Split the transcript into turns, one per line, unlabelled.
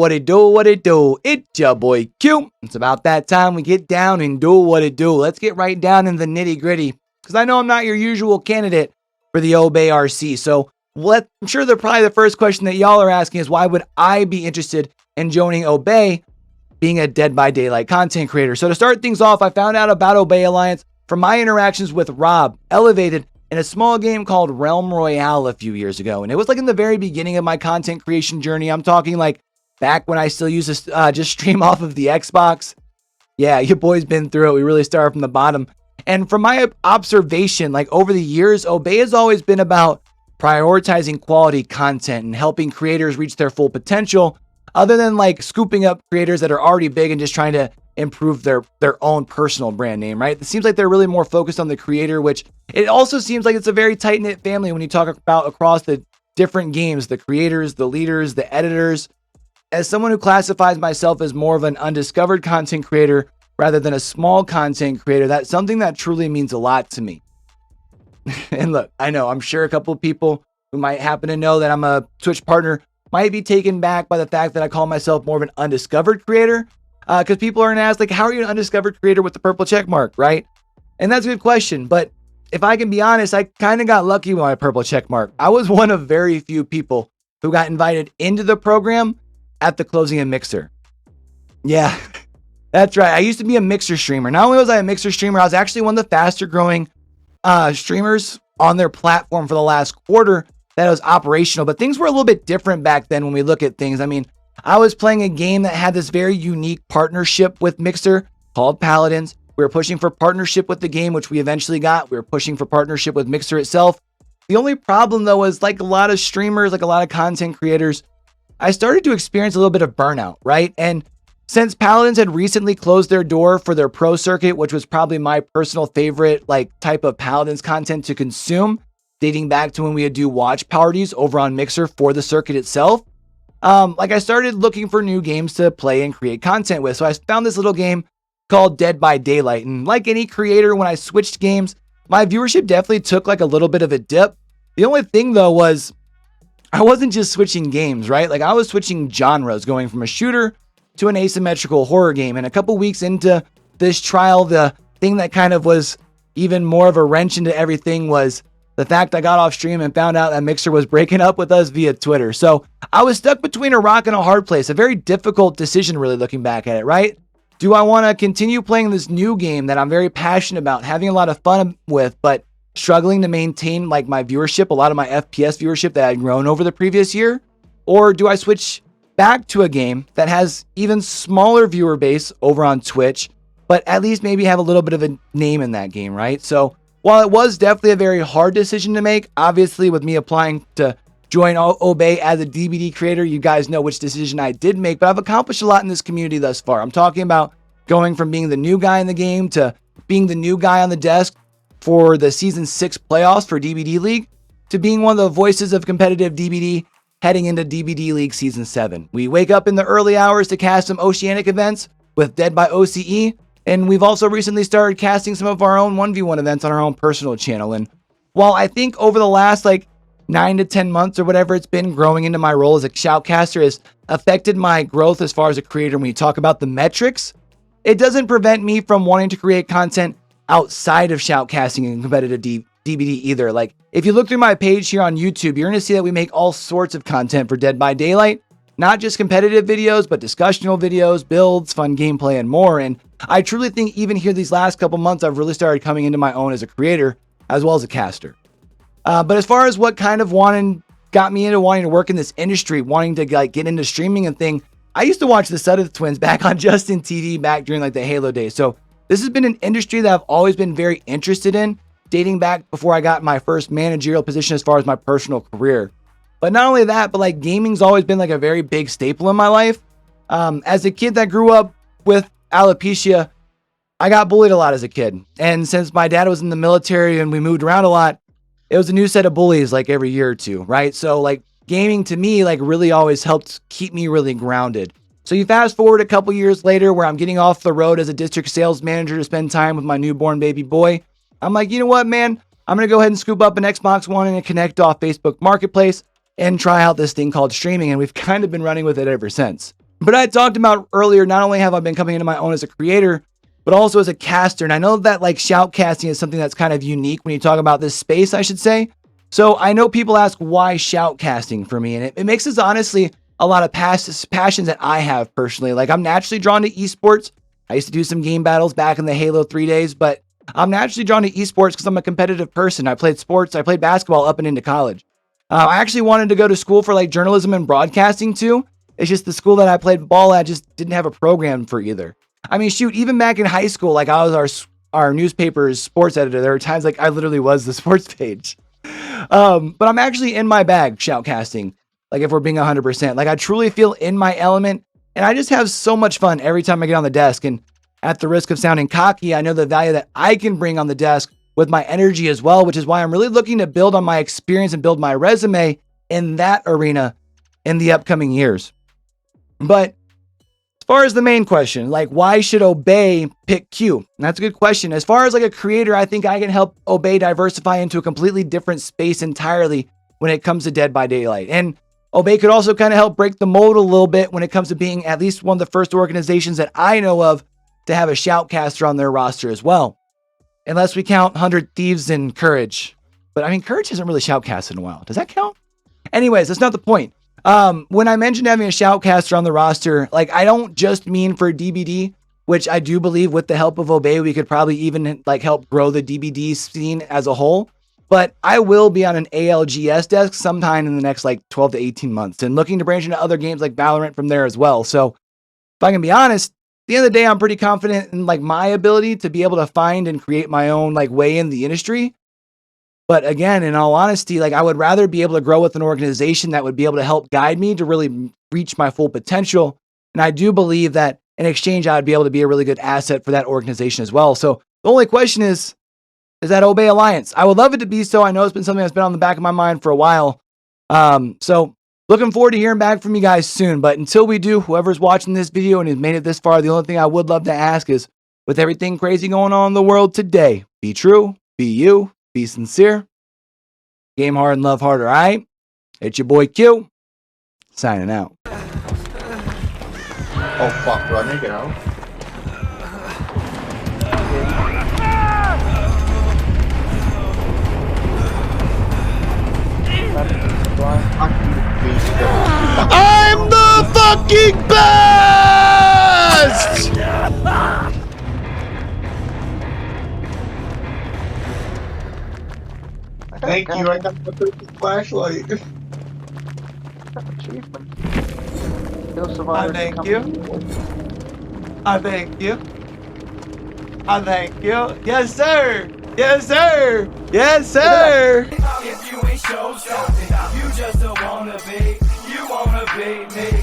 what it do, what it do. It's your boy Q. It's about that time we get down and do what it do. Let's get right down in the nitty gritty, because I know I'm not your usual candidate for the Obey RC. So I'm sure probably the first question that y'all are asking is, why would I be interested in joining Obey, being a Dead by Daylight content creator? So to start things off, I found out about Obey Alliance from my interactions with Rob, Elevated, in a small game called Realm Royale a few years ago. And it was like in the very beginning of my content creation journey. I'm talking like back when I still used to just stream off of the Xbox. Yeah, your boy's been through it. We really started from the bottom. And from my observation, like over the years, Obey has always been about prioritizing quality content and helping creators reach their full potential, other than like scooping up creators that are already big and just trying to improve their own personal brand name, right? It seems like they're really more focused on the creator, which it also seems like it's a very tight-knit family when you talk about across the different games, the creators, the leaders, the editors. As someone who classifies myself as more of an undiscovered content creator rather than a small content creator, that's something that truly means a lot to me. And look, I know, I'm sure a couple of people who might happen to know that I'm a Twitch partner might be taken back by the fact that I call myself more of an undiscovered creator. Because people are going to ask, like, how are you an undiscovered creator with the purple check mark, right? And that's a good question. But if I can be honest, I kind of got lucky with my purple check mark. I was one of very few people who got invited into the program at the closing of Mixer. Yeah, that's right. I used to be a Mixer streamer. Not only was I a Mixer streamer, I was actually one of the faster growing streamers on their platform for the last quarter that was operational. But things were a little bit different back then when we look at things. I mean, I was playing a game that had this very unique partnership with Mixer called Paladins. We were pushing for partnership with the game, which we eventually got. We were pushing for partnership with Mixer itself. The only problem, though, was like a lot of streamers, like a lot of content creators, I started to experience a little bit of burnout, right? And since Paladins had recently closed their door for their pro circuit, which was probably my personal favorite like type of Paladins content to consume, dating back to when we would do watch parties over on Mixer for the circuit itself, I started looking for new games to play and create content with. So I found this little game called Dead by Daylight. And like any creator, when I switched games, my viewership definitely took like a little bit of a dip. The only thing though was I wasn't just switching games, right? Like I was switching genres, going from a shooter to an asymmetrical horror game. And a couple weeks into this trial, the thing that kind of was even more of a wrench into everything was the fact I got off stream and found out that Mixer was breaking up with us via Twitter. So I was stuck between a rock and a hard place. A very difficult decision, really, looking back at it, right? Do I want to continue playing this new game that I'm very passionate about, having a lot of fun with, but struggling to maintain like my viewership, a lot of my FPS viewership that had grown over the previous year? Or do I switch back to a game that has even smaller viewer base over on Twitch, but at least maybe have a little bit of a name in that game, right? So while it was definitely a very hard decision to make, obviously with me applying to join Obey as a DBD creator, you guys know which decision I did make, but I've accomplished a lot in this community thus far. I'm talking about going from being the new guy in the game to being the new guy on the desk for the Season 6 playoffs for DBD League, to being one of the voices of competitive DBD heading into DBD League Season 7. We wake up in the early hours to cast some Oceanic events with Dead by OCE, and we've also recently started casting some of our own 1v1 events on our own personal channel. And while I think over the last 9 to 10 months or whatever it's been, growing into my role as a shoutcaster has affected my growth as far as a creator when you talk about the metrics, it doesn't prevent me from wanting to create content outside of shoutcasting and competitive DBD either. Like if you look through my page here on YouTube, you're going to see that we make all sorts of content for Dead by Daylight. Not just competitive videos, but discussional videos, builds, fun gameplay, and more. And I truly think even here these last couple months, I've really started coming into my own as a creator, as well as a caster. But as far as what kind of got me into wanting to work in this industry, wanting to get into streaming and thing, I used to watch the Sudeth Twins back on Justin TV back during the Halo days. So this has been an industry that I've always been very interested in, dating back before I got my first managerial position as far as my personal career. But not only that, but gaming's always been a very big staple in my life. As a kid that grew up with alopecia, I got bullied a lot as a kid. And since my dad was in the military and we moved around a lot, it was a new set of bullies every year or two, right? So gaming to me really always helped keep me really grounded. So you fast forward a couple years later where I'm getting off the road as a district sales manager to spend time with my newborn baby boy. I'm like, you know what, man? I'm going to go ahead and scoop up an Xbox One and connect off Facebook Marketplace and try out this thing called streaming. And we've kind of been running with it ever since. But I talked about earlier, not only have I been coming into my own as a creator, but also as a caster. And I know that like shoutcasting is something that's kind of unique when you talk about this space, I should say. So I know people ask why shoutcasting for me, and it makes this honestly a lot of passions that I have personally. Like I'm naturally drawn to esports. I used to do some game battles back in the Halo 3 days, but I'm naturally drawn to esports because I'm a competitive person. I played sports. I played basketball up and into college. I actually wanted to go to school for like journalism and broadcasting too. It's just the school that I played ball at just didn't have a program for either. I mean, shoot, even back in high school, like I was our newspaper's sports editor. There were times like I literally was the sports page. But I'm actually in my bag shoutcasting. Like if we're being 100%, like I truly feel in my element, and I just have so much fun every time I get on the desk. And at the risk of sounding cocky, I know the value that I can bring on the desk with my energy as well, which is why I'm really looking to build on my experience and build my resume in that arena in the upcoming years. But as far as the main question, like why should Obey pick Q? And that's a good question. As far as like a creator, I think I can help Obey diversify into a completely different space entirely when it comes to Dead by Daylight. And Obey could also kind of help break the mold a little bit when it comes to being at least one of the first organizations that I know of to have a shoutcaster on their roster as well. Unless we count 100 Thieves and Courage. But I mean, Courage hasn't really shoutcasted in a while. Does that count? Anyways, that's not the point. When I mentioned having a shoutcaster on the roster, like I don't just mean for DBD, which I do believe with the help of Obey, we could probably even like help grow the DBD scene as a whole. But I will be on an ALGS desk sometime in the next like 12 to 18 months and looking to branch into other games like Valorant from there as well. So if I can be honest, at the end of the day, I'm pretty confident in like my ability to be able to find and create my own like way in the industry. But again, in all honesty, like I would rather be able to grow with an organization that would be able to help guide me to really reach my full potential. And I do believe that in exchange, I would be able to be a really good asset for that organization as well. So the only question is that Obey Alliance? I would love it to be so. I know it's been something that's been on the back of my mind for a while. So looking forward to hearing back from you guys soon. But until we do, whoever's watching this video and has made it this far, the only thing I would love to ask is, with everything crazy going on in the world today, be true, be you, be sincere, game hard and love harder, all right? It's your boy Q, signing out.
Oh fuck, do I make it out?
I'm the fucking best!
Thank you, I got the flashlight.
Achievement. Kill survivors.
Thank you. I thank you. I thank you. Yes, sir. Yes, sir. Yes, sir.
If you ain't show something, you just don't wanna be me.